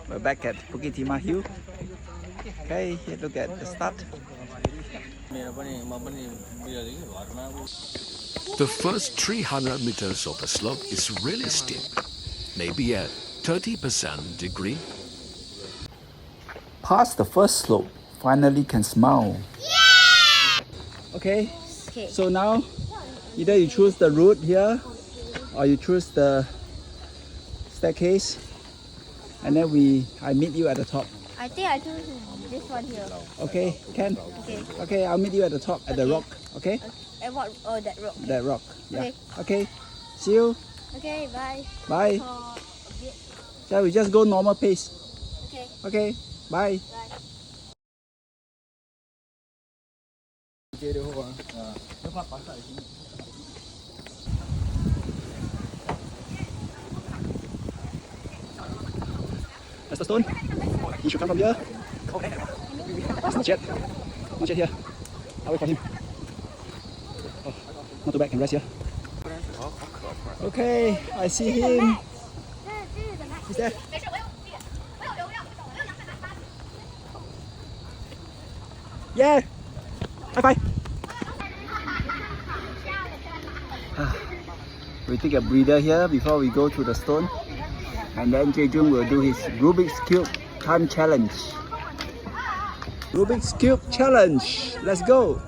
We're back at Timah Hill. Okay, here look at the start. The first 300 meters of the slope is really steep, maybe at 30% degree. Past the first slope, finally can smile. Yeah! Okay, so now either you choose the route here or you choose the staircase, and then I meet you at the top. I think I choose this one here. Okay, Ken? Okay. Okay, I'll meet you at the top at the rock, okay? And what? Oh, that rock. That rock, yeah. Okay. Okay, see you. Okay, bye. Bye. For a bit. Shall we just go normal pace? Okay. Okay, bye. Bye. That's the stone. He should come from here. Not yet. Not yet here. I'll wait for him. Oh, not too bad, can rest here. Okay, I see him. He's there. Yeah! High five! We take a breather here before we go to the stone. And then Jae-jung will do his Rubik's Cube time challenge. Rubik's Cube challenge! Let's go!